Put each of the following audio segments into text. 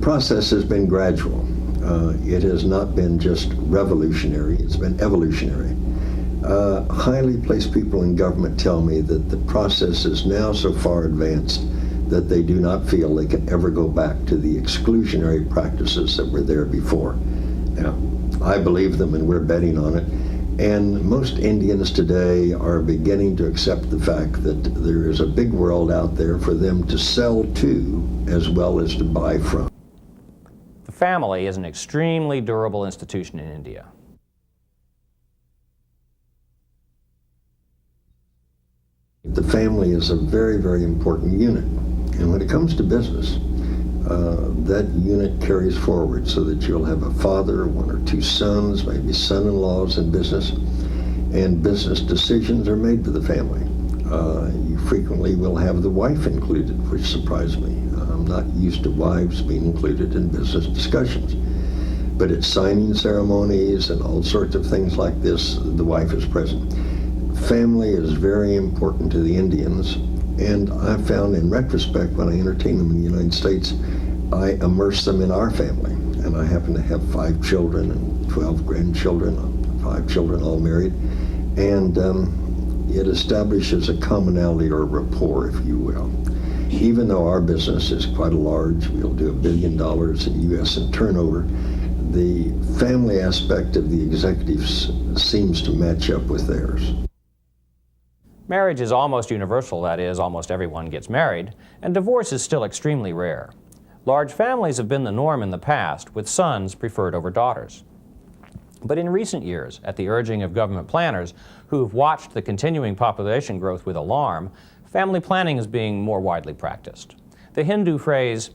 process has been gradual. It has not been just revolutionary, it's been evolutionary. Highly placed people in government tell me that the process is now so far advanced that they do not feel they can ever go back to the exclusionary practices that were there before. Now, I believe them and we're betting on it. And most Indians today are beginning to accept the fact that there is a big world out there for them to sell to as well as to buy from. The family is an extremely durable institution in India. The family is a very, very important unit. And when it comes to business, that unit carries forward so that you'll have a father, one or two sons, maybe son-in-laws in business, and business decisions are made by the family. You frequently will have the wife included, which surprised me. I'm not used to wives being included in business discussions. But at signing ceremonies and all sorts of things like this, the wife is present. Family is very important to the Indians, and I found in retrospect when I entertain them in the United States, I immerse them in our family. And I happen to have 5 children and 12 grandchildren, 5 children all married. And it establishes a commonality or rapport, if you will. Even though our business is quite large, we'll do $1 billion in U.S. in turnover, the family aspect of the executives seems to match up with theirs. Marriage is almost universal, that is, almost everyone gets married, and divorce is still extremely rare. Large families have been the norm in the past, with sons preferred over daughters. But in recent years, at the urging of government planners who have watched the continuing population growth with alarm, family planning is being more widely practiced. The Hindu phrase,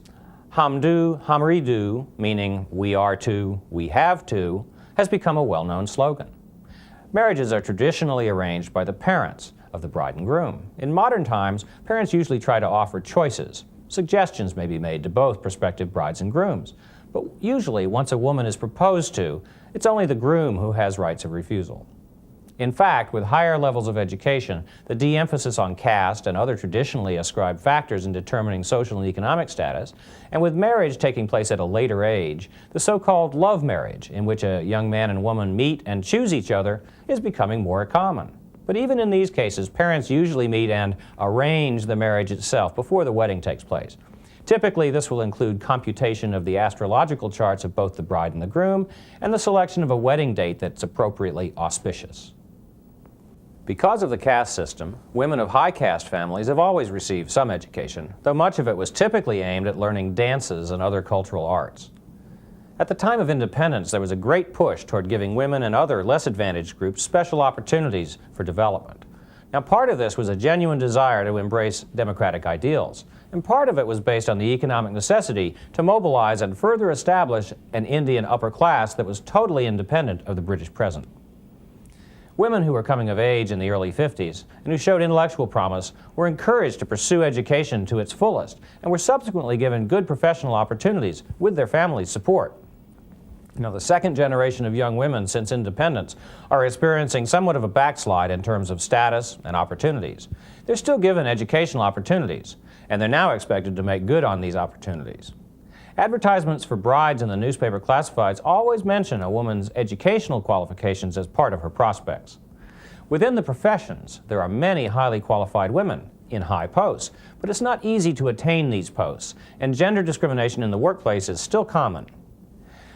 "Hum do, humri do," meaning we are to, we have to, has become a well-known slogan. Marriages are traditionally arranged by the parents of the bride and groom. In modern times, parents usually try to offer choices. Suggestions may be made to both prospective brides and grooms. But usually, once a woman is proposed to, it's only the groom who has rights of refusal. In fact, with higher levels of education, the de-emphasis on caste and other traditionally ascribed factors in determining social and economic status, and with marriage taking place at a later age, the so-called love marriage, in which a young man and woman meet and choose each other, is becoming more common. But even in these cases, parents usually meet and arrange the marriage itself before the wedding takes place. Typically, this will include computation of the astrological charts of both the bride and the groom, and the selection of a wedding date that's appropriately auspicious. Because of the caste system, women of high caste families have always received some education, though much of it was typically aimed at learning dances and other cultural arts. At the time of independence, there was a great push toward giving women and other less advantaged groups special opportunities for development. Now, part of this was a genuine desire to embrace democratic ideals, and part of it was based on the economic necessity to mobilize and further establish an Indian upper class that was totally independent of the British present. Women who were coming of age in the early 50s and who showed intellectual promise were encouraged to pursue education to its fullest and were subsequently given good professional opportunities with their family's support. Now, the second generation of young women since independence are experiencing somewhat of a backslide in terms of status and opportunities. They're still given educational opportunities, and they're now expected to make good on these opportunities. Advertisements for brides in the newspaper classifieds always mention a woman's educational qualifications as part of her prospects. Within the professions, there are many highly qualified women in high posts, but it's not easy to attain these posts, and gender discrimination in the workplace is still common.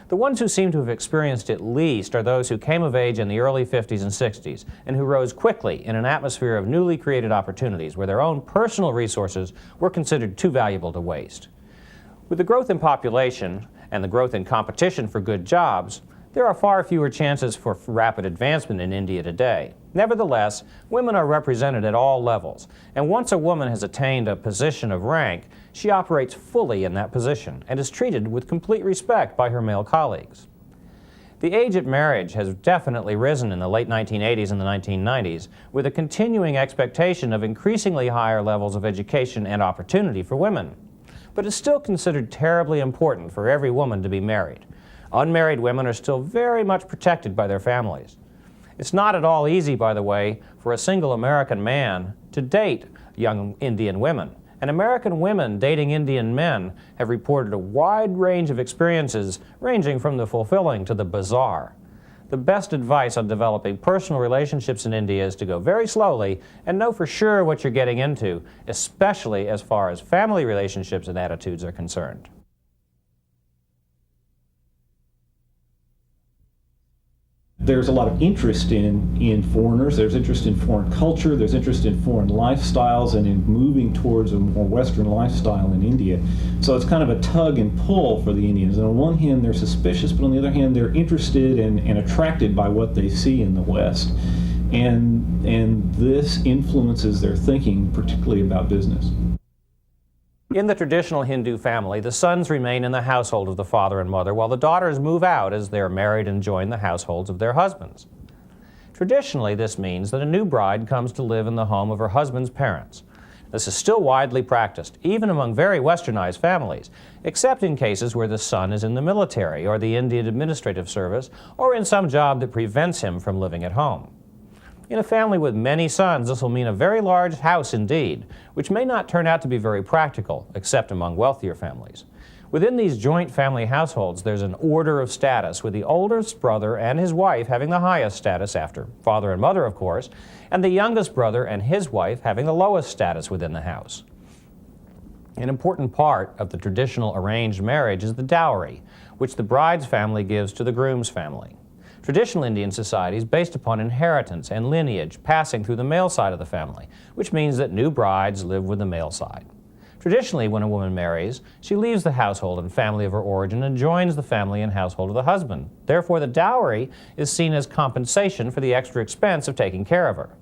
The ones who seem to have experienced it least are those who came of age in the early 50s and 60s and who rose quickly in an atmosphere of newly created opportunities where their own personal resources were considered too valuable to waste. With the growth in population and the growth in competition for good jobs, there are far fewer chances for rapid advancement in India today. Nevertheless, women are represented at all levels, and once a woman has attained a position of rank, she operates fully in that position and is treated with complete respect by her male colleagues. The age at marriage has definitely risen in the late 1980s and the 1990s, with a continuing expectation of increasingly higher levels of education and opportunity for women. But it's still considered terribly important for every woman to be married. Unmarried women are still very much protected by their families. It's not at all easy, by the way, for a single American man to date young Indian women, and American women dating Indian men have reported a wide range of experiences ranging from the fulfilling to the bizarre. The best advice on developing personal relationships in India is to go very slowly and know for sure what you're getting into, especially as far as family relationships and attitudes are concerned. There's a lot of interest in foreigners, there's interest in foreign culture, there's interest in foreign lifestyles and in moving towards a more Western lifestyle in India. So it's kind of a tug and pull for the Indians. And on one hand, they're suspicious, but on the other hand, they're interested and attracted by what they see in the West. And this influences their thinking, particularly about business. In the traditional Hindu family, the sons remain in the household of the father and mother, while the daughters move out as they are married and join the households of their husbands. Traditionally, this means that a new bride comes to live in the home of her husband's parents. This is still widely practiced, even among very westernized families, except in cases where the son is in the military or the Indian Administrative Service, or in some job that prevents him from living at home. In a family with many sons, this will mean a very large house indeed, which may not turn out to be very practical, except among wealthier families. Within these joint family households, there's an order of status, with the oldest brother and his wife having the highest status after father and mother, of course, and the youngest brother and his wife having the lowest status within the house. An important part of the traditional arranged marriage is the dowry, which the bride's family gives to the groom's family. Traditional Indian society is based upon inheritance and lineage passing through the male side of the family, which means that new brides live with the male side. Traditionally, when a woman marries, she leaves the household and family of her origin and joins the family and household of the husband. Therefore, the dowry is seen as compensation for the extra expense of taking care of her.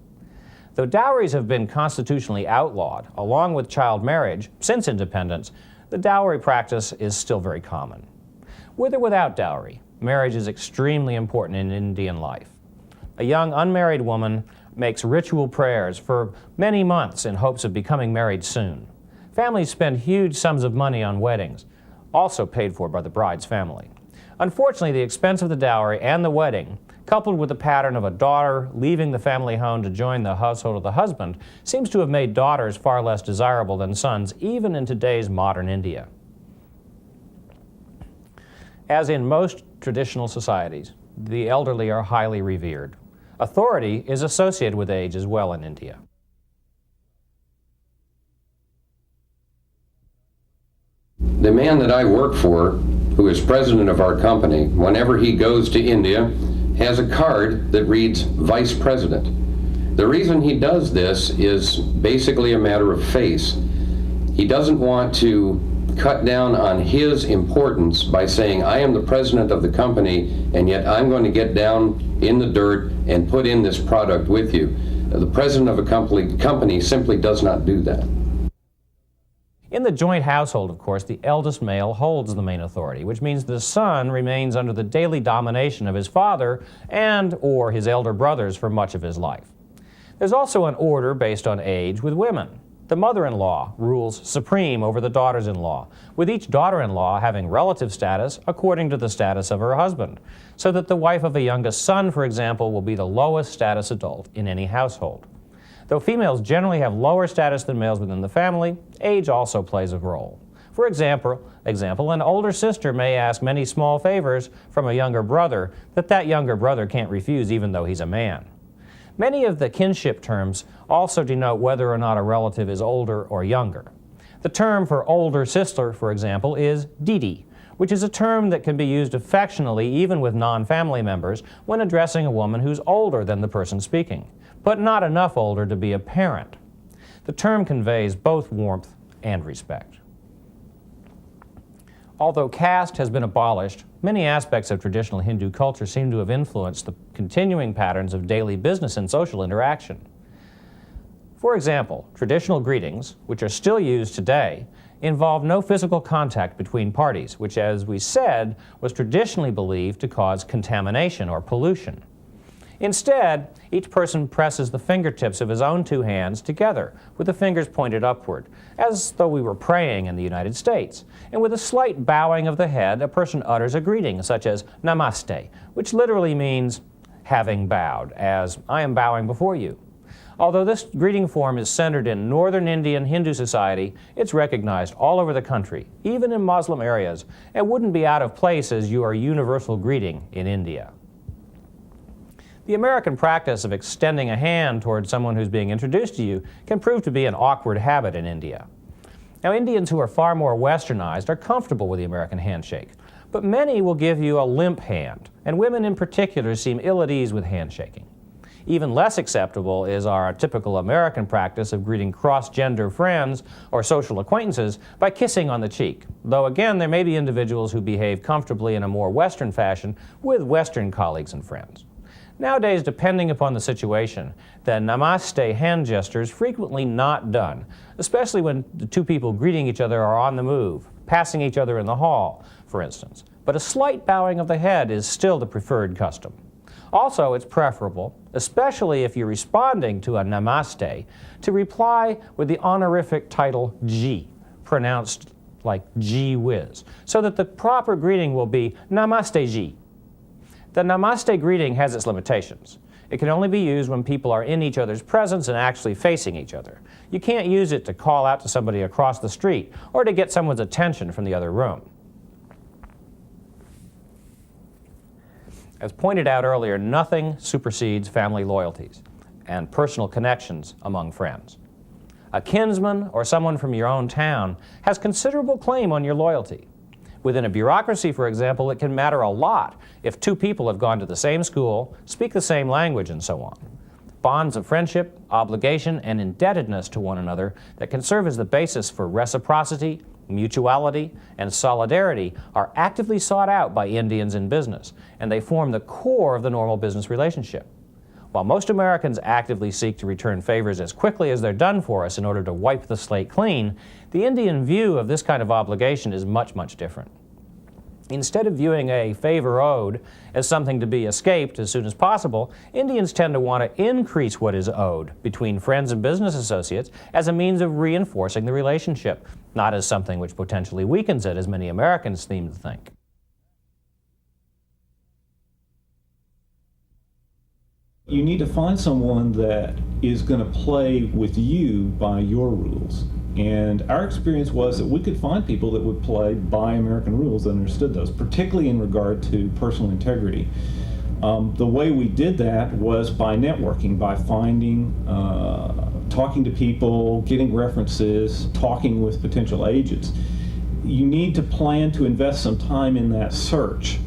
Though dowries have been constitutionally outlawed, along with child marriage, since independence, the dowry practice is still very common. With or without dowry, marriage is extremely important in Indian life. A young unmarried woman makes ritual prayers for many months in hopes of becoming married soon. Families spend huge sums of money on weddings, also paid for by the bride's family. Unfortunately, the expense of the dowry and the wedding, coupled with the pattern of a daughter leaving the family home to join the household of the husband, seems to have made daughters far less desirable than sons, even in today's modern India. As in most traditional societies, the elderly are highly revered. Authority is associated with age as well in India. The man that I work for, who is president of our company, whenever he goes to India, has a card that reads Vice President. The reason he does this is basically a matter of face. He doesn't want to cut down on his importance by saying, I am the president of the company, and yet I'm going to get down in the dirt and put in this product with you. The president of a company simply does not do that. In the joint household, of course, the eldest male holds the main authority, which means the son remains under the daily domination of his father and or his elder brothers for much of his life. There's also an order based on age with women. The mother-in-law rules supreme over the daughters-in-law, with each daughter-in-law having relative status according to the status of her husband, so that the wife of a youngest son, for example, will be the lowest status adult in any household. Though females generally have lower status than males within the family, age also plays a role. For example, an older sister may ask many small favors from a younger brother that younger brother can't refuse even though he's a man. Many of the kinship terms also denote whether or not a relative is older or younger. The term for older sister, for example, is Didi, which is a term that can be used affectionately even with non-family members when addressing a woman who's older than the person speaking, but not enough older to be a parent. The term conveys both warmth and respect. Although caste has been abolished, many aspects of traditional Hindu culture seem to have influenced the continuing patterns of daily business and social interaction. For example, traditional greetings, which are still used today, involve no physical contact between parties, which, as we said, was traditionally believed to cause contamination or pollution. Instead, each person presses the fingertips of his own two hands together, with the fingers pointed upward, as though we were praying in the United States. And with a slight bowing of the head, a person utters a greeting, such as Namaste, which literally means having bowed, as I am bowing before you. Although this greeting form is centered in northern Indian Hindu society, it's recognized all over the country, even in Muslim areas, and wouldn't be out of place as your universal greeting in India. The American practice of extending a hand toward someone who's being introduced to you can prove to be an awkward habit in India. Now, Indians who are far more westernized are comfortable with the American handshake, but many will give you a limp hand, and women in particular seem ill at ease with handshaking. Even less acceptable is our typical American practice of greeting cross-gender friends or social acquaintances by kissing on the cheek, though again there may be individuals who behave comfortably in a more Western fashion with Western colleagues and friends. Nowadays, depending upon the situation, the namaste hand gesture is frequently not done, especially when the two people greeting each other are on the move, passing each other in the hall, for instance. But a slight bowing of the head is still the preferred custom. Also, it's preferable, especially if you're responding to a namaste, to reply with the honorific title Ji, pronounced like gee whiz, so that the proper greeting will be Namaste Ji. The namaste greeting has its limitations. It can only be used when people are in each other's presence and actually facing each other. You can't use it to call out to somebody across the street or to get someone's attention from the other room. As pointed out earlier, nothing supersedes family loyalties and personal connections among friends. A kinsman or someone from your own town has considerable claim on your loyalty. Within a bureaucracy, for example, it can matter a lot if two people have gone to the same school, speak the same language, and so on. Bonds of friendship, obligation, and indebtedness to one another that can serve as the basis for reciprocity, mutuality, and solidarity are actively sought out by Indians in business, and they form the core of the normal business relationship. While most Americans actively seek to return favors as quickly as they're done for us in order to wipe the slate clean, the Indian view of this kind of obligation is much, much different. Instead of viewing a favor owed as something to be escaped as soon as possible, Indians tend to want to increase what is owed between friends and business associates as a means of reinforcing the relationship, not as something which potentially weakens it, as many Americans seem to think. You need to find someone that is going to play with you by your rules. And our experience was that we could find people that would play by American rules that understood those, particularly in regard to personal integrity. The way we did that was by networking, by finding, talking to people, getting references, talking with potential agents. You need to plan to invest some time in that search.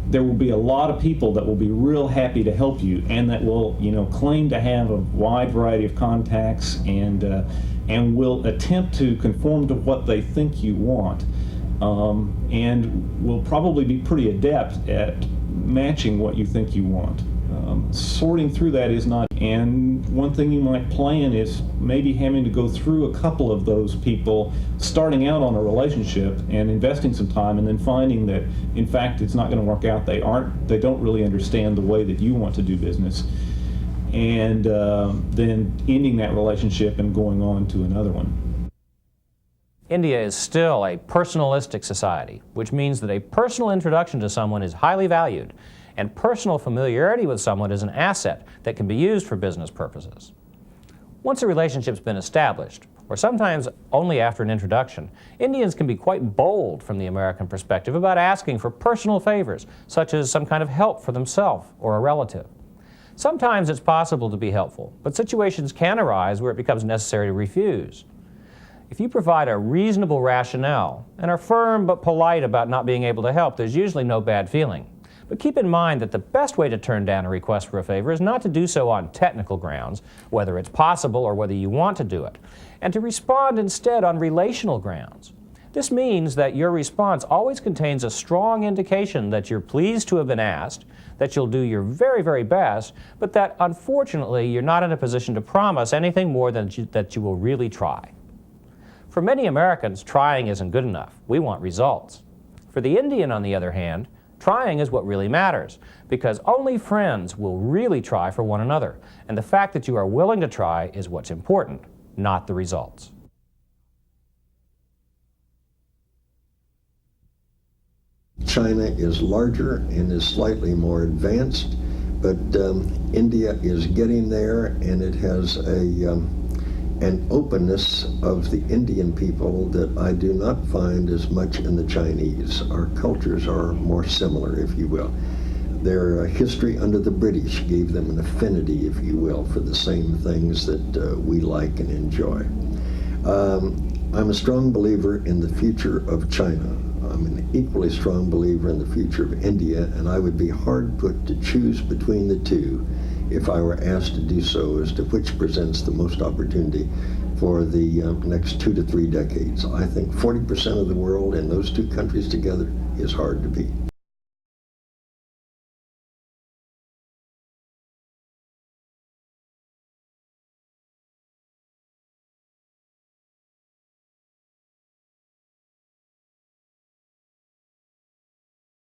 There will be a lot of people that will be real happy to help you and that will, claim to have a wide variety of contacts and will attempt to conform to what they think you want, and will probably be pretty adept at matching what you think you want. Sorting through that is not, and one thing you might plan is maybe having to go through a couple of those people, starting out on a relationship and investing some time, and then finding that in fact it's not going to work out. They don't really understand the way that you want to do business, and then ending that relationship and going on to another one. India is still a personalistic society, which means that a personal introduction to someone is highly valued, and personal familiarity with someone is an asset that can be used for business purposes. Once a relationship's been established, or sometimes only after an introduction, Indians can be quite bold from the American perspective about asking for personal favors, such as some kind of help for themselves or a relative. Sometimes it's possible to be helpful, but situations can arise where it becomes necessary to refuse. If you provide a reasonable rationale and are firm but polite about not being able to help, there's usually no bad feeling. But keep in mind that the best way to turn down a request for a favor is not to do so on technical grounds, whether it's possible or whether you want to do it, and to respond instead on relational grounds. This means that your response always contains a strong indication that you're pleased to have been asked, that you'll do your very, very best, but that unfortunately you're not in a position to promise anything more than that you will really try. For many Americans, trying isn't good enough. We want results. For the Indian, on the other hand, trying is what really matters, because only friends will really try for one another, and the fact that you are willing to try is what's important, not the results. China is larger and is slightly more advanced, But India is getting there, and it has an openness of the Indian people that I do not find as much in the Chinese. Our cultures are more similar, if you will. Their history under the British gave them an affinity, if you will, for the same things that we like and enjoy. I'm a strong believer in the future of China. I'm an equally strong believer in the future of India, and I would be hard put to choose between the two if I were asked to do so as to which presents the most opportunity for the next 2 to 3 decades. I think 40% of the world in those two countries together is hard to beat.